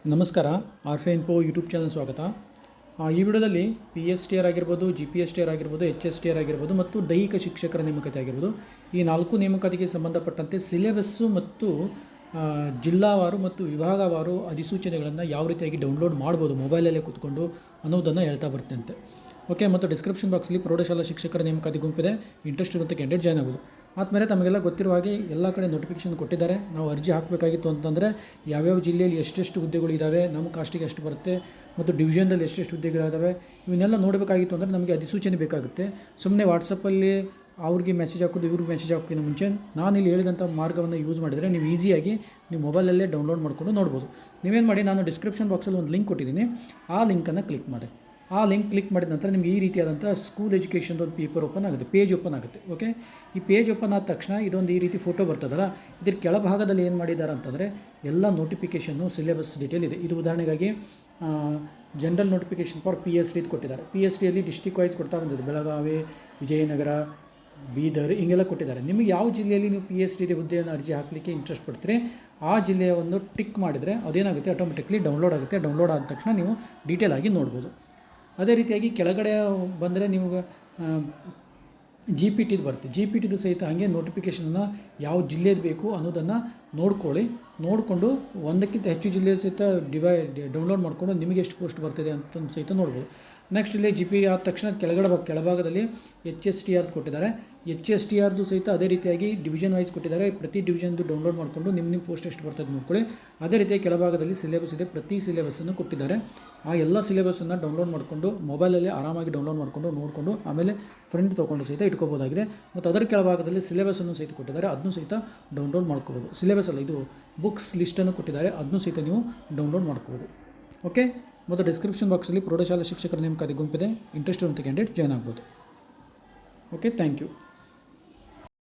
ನಮಸ್ಕಾರ. ಆರ್ಫೆ info YouTube channel ಸ್ವಾಗತ. ಈ ವಿಡಿಯೋದಲ್ಲಿ PSTR ಆಗಿರ್ಬೋದು, GPSTR ಆಗಿರ್ಬೋದು, HSTR ಆಗಿರ್ಬೋದು ಮತ್ತು ದೈಹಿಕ ಶಿಕ್ಷಕರ ನೇಮಕಾತಿ ಆಗಿರ್ಬೋದು, ಈ 4 ನೇಮಕಾತಿಗೆ ಸಂಬಂಧಪಟ್ಟಂತೆ ಸಿಲೆಬಸ್ಸು ಮತ್ತು ಜಿಲ್ಲಾವಾರು ಮತ್ತು ವಿಭಾಗವಾರು ಅಧಿಸೂಚನೆಗಳನ್ನು ಯಾವ ರೀತಿಯಾಗಿ ಡೌನ್ಲೋಡ್ ಮಾಡ್ಬೋದು ಮೊಬೈಲಲ್ಲೇ ಕೂತ್ಕೊಂಡು ಅನ್ನೋದನ್ನು ಹೇಳ್ತಾ ಬರ್ತಂತೆ. ಓಕೆ, ಮತ್ತು ಡಿಸ್ಕ್ರಿಪ್ಷನ್ ಬಾಕ್ಸಲ್ಲಿ ಪ್ರೌಢಶಾಲಾ ಶಿಕ್ಷಕರ ನೇಮಕಾತಿ ಗುಂಪಿದೆ. ಇಂಟ್ರೆಸ್ಟ್ ಇರುತ್ತೆ ಕ್ಯಾಂಡಿಡೇಟ್ ಜಾಯ್ನ್ ಆಗೋದು. ಆದಮೇಲೆ ತಮಗೆಲ್ಲ ಗೊತ್ತಿರುವ ಹಾಗೆ ಎಲ್ಲ ಕಡೆ ನೋಟಿಫಿಕೇಷನ್ ಕೊಟ್ಟಿದ್ದಾರೆ. ನಾವು ಅರ್ಜಿ ಹಾಕಬೇಕಾಗಿತ್ತು ಅಂತಂದರೆ ಯಾವ್ಯಾವ ಜಿಲ್ಲೆಯಲ್ಲಿ ಎಷ್ಟೆಷ್ಟು ಹುದ್ದೆಗಳು ಇದ್ದಾವೆ, ನಮ್ಮ ಕಾಸ್ಟಿಗೆ ಎಷ್ಟು ಬರುತ್ತೆ ಮತ್ತು ಡಿವಿಷನ್ದಲ್ಲಿ ಎಷ್ಟೆಷ್ಟು ಹುದ್ದೆಗಳಿದ್ದಾವೆ ಇವನ್ನೆಲ್ಲ ನೋಡಬೇಕಾಗಿತ್ತು ಅಂದರೆ ನಮಗೆ ಅಧಿಸೂಚನೆ ಬೇಕಾಗುತ್ತೆ. ಸುಮ್ಮನೆ ವಾಟ್ಸಪ್ಪಲ್ಲಿ ಅವ್ರಿಗೆ ಮೆಸೇಜ್ ಹಾಕೋದು ಇವ್ರಿಗೆ ಮೆಸೇಜ್ ಹಾಕೋಕ್ಕಿಂತ ಮುಂಚೆ ನಾನು ಇಲ್ಲಿ ಹೇಳಿದಂಥ ಮಾರ್ಗವನ್ನು ಯೂಸ್ ಮಾಡಿದರೆ ನೀವು ಈಸಿಯಾಗಿ ನಿಮ್ಮ ಮೊಬೈಲಲ್ಲೇ ಡೌನ್ಲೋಡ್ ಮಾಡ್ಕೊಂಡು ನೋಡ್ಬೋದು. ನೀವೇನು ಮಾಡಿ, ನಾನು ಡಿಸ್ಕ್ರಿಪ್ಷನ್ ಬಾಕ್ಸಲ್ಲಿ ಒಂದು ಲಿಂಕ್ ಕೊಟ್ಟಿದ್ದೀನಿ, ಆ ಲಿಂಕನ್ನು ಕ್ಲಿಕ್ ಮಾಡಿ. ಆ ಲಿಂಕ್ ಕ್ಲಿಕ್ ಮಾಡಿದ ನಂತರ ನಿಮಗೆ ಈ ರೀತಿಯಾದಂಥ ಸ್ಕೂಲ್ ಎಜುಕೇಷನ್ದು ಒಂದು ಪೇಪರ್ ಓಪನ್ ಆಗುತ್ತೆ, ಪೇಜ್ ಓಪನ್ ಆಗುತ್ತೆ. ಓಕೆ, ಈ ಪೇಜ್ ಓಪನ್ ಆದ ತಕ್ಷಣ ಇದೊಂದು ಈ ರೀತಿ ಫೋಟೋ ಬರ್ತದಲ್ಲ, ಇದ್ರ ಕೆಳಭಾಗದಲ್ಲಿ ಏನು ಮಾಡಿದ್ದಾರೆ ಅಂತಂದರೆ ಎಲ್ಲ ನೋಟಿಫಿಕೇಷನ್ನು ಸಿಲೆಬಸ್ ಡೀಟೇಲ್ ಇದೆ. ಇದು ಉದಾಹರಣೆಗಾಗಿ ಜನರಲ್ ನೋಟಿಫಿಕೇಷನ್ ಫಾರ್ PST ಇದು ಕೊಟ್ಟಿದ್ದಾರೆ. PSTಯಲ್ಲಿ ಡಿಸ್ಟ್ರಿಕ್ಟ್ ವೈಸ್ ಕೊಡ್ತಾ ಬಂದಿದೆ, ಬೆಳಗಾವಿ, ವಿಜಯನಗರ, ಬೀದರ್ ಹಿಂಗೆಲ್ಲ ಕೊಟ್ಟಿದ್ದಾರೆ. ನಿಮಗೆ ಯಾವ ಜಿಲ್ಲೆಯಲ್ಲಿ ನೀವು PST ಹುದ್ದೆಯನ್ನು ಅರ್ಜಿ ಹಾಕಲಿಕ್ಕೆ ಇಂಟ್ರೆಸ್ಟ್ ಪಡ್ತೀರಿ ಆ ಜಿಲ್ಲೆಯ ಒಂದು ಟಿಕ್ ಮಾಡಿದರೆ ಅದೇನಾಗುತ್ತೆ, ಆಟೋಮೆಟಿಕ್ಲಿ ಡೌನ್ಲೋಡ್ ಆಗುತ್ತೆ. ಡೌನ್ಲೋಡ್ ಆದ ತಕ್ಷಣ ನೀವು ಡೀಟೇಲ್ ಆಗಿ ನೋಡ್ಬೋದು. ಅದೇ ರೀತಿಯಾಗಿ ಕೆಳಗಡೆ ಬಂದರೆ ನೀವು GPTದು ಬರುತ್ತೆ. GPTದು ಸಹಿತ ಹಾಗೆ ನೋಟಿಫಿಕೇಷನನ್ನು ಯಾವ ಜಿಲ್ಲೆದು ಬೇಕು ಅನ್ನೋದನ್ನು ನೋಡಿಕೊಂಡು ಒಂದಕ್ಕಿಂತ ಹೆಚ್ಚು ಜಿಲ್ಲೆ ಸಹಿತ ಡೌನ್ಲೋಡ್ ಮಾಡಿಕೊಂಡು ನಿಮಗೆ ಎಷ್ಟು ಪೋಸ್ಟ್ ಬರ್ತಿದೆ ಅಂತ ಸಹಿತ ನೋಡ್ಬೋದು. ನೆಕ್ಸ್ಟ್ ಇಲ್ಲಿ GP ಆದ ತಕ್ಷಣ ಕೆಳಭಾಗದಲ್ಲಿ HSTR ಕೊಟ್ಟಿದ್ದಾರೆ. HSTRದು ಸಹಿತ ಅದೇ ರೀತಿಯಾಗಿ ಡಿವಿಷನ್ ವೈಸ್ ಕೊಟ್ಟಿದ್ದಾರೆ. ಪ್ರತಿ ಡಿವಿಷನ್ದು ಡೌನ್ಲೋಡ್ ಮಾಡಿಕೊಂಡು ನಿಮ್ಮ ಪೋಸ್ಟ್ ಎಷ್ಟು ಬರ್ತದೆ ನೋಡ್ಕೊಳ್ಳಿ. ಅದೇ ರೀತಿಯಾಗಿ ಕೆಳಭಾಗದಲ್ಲಿ ಸಿಲೆಬಸ್ ಇದೆ, ಪ್ರತಿ ಸಿಲೆಬಸ್ಸನ್ನು ಕೊಟ್ಟಿದ್ದಾರೆ. ಆ ಎಲ್ಲ ಸಿಲೆಬಸ್ಸನ್ನು ಡೌನ್ಲೋಡ್ ಮಾಡಿಕೊಂಡು ಮೊಬೈಲಲ್ಲಿ ಆರಾಮಾಗಿ ಡೌನ್ಲೋಡ್ ಮಾಡಿಕೊಂಡು ನೋಡಿಕೊಂಡು ಆಮೇಲೆ ಫ್ರೆಂಡ್ ತೊಗೊಂಡು ಸಹಿತ ಇಟ್ಕೋಬೋದಾಗಿದೆ. ಮತ್ತು ಅದರ ಕೆಳಭಾಗದಲ್ಲಿ ಸಿಲೆಬಸ್ಸನ್ನು ಸಹಿತ ಕೊಟ್ಟಿದ್ದಾರೆ, ಅದನ್ನು ಸಹಿತ ಡೌನ್ಲೋಡ್ ಮಾಡ್ಕೋಬೋದು. ಸಿಲೆಬಸ್ ಅಲ್ಲ, ಇದು ಬುಕ್ಸ್ ಲಿಸ್ಟನ್ನು ಕೊಟ್ಟಿದ್ದಾರೆ, ಅದನ್ನು ಸಹಿತ ನೀವು ಡೌನ್ಲೋಡ್ ಮಾಡ್ಕೋಬೋದು. ಓಕೆ, ಮತ್ತು ಡಿಸ್ಕ್ರಿಪ್ಷನ್ ಬಾಕ್ಸಲ್ಲಿ ಪ್ರೌಢಶಾಲಾ ಶಿಕ್ಷಕರ ನೇಮಕಾತಿ ಗುಂಪಿದೆ. ಇಂಟ್ರೆಸ್ಟ್ ಇರುವಂಥ ಕ್ಯಾಂಡಿಡೇಟ್ ಜಾಯ್ನ್ ಆಗ್ಬೋದು. Okay, thank you.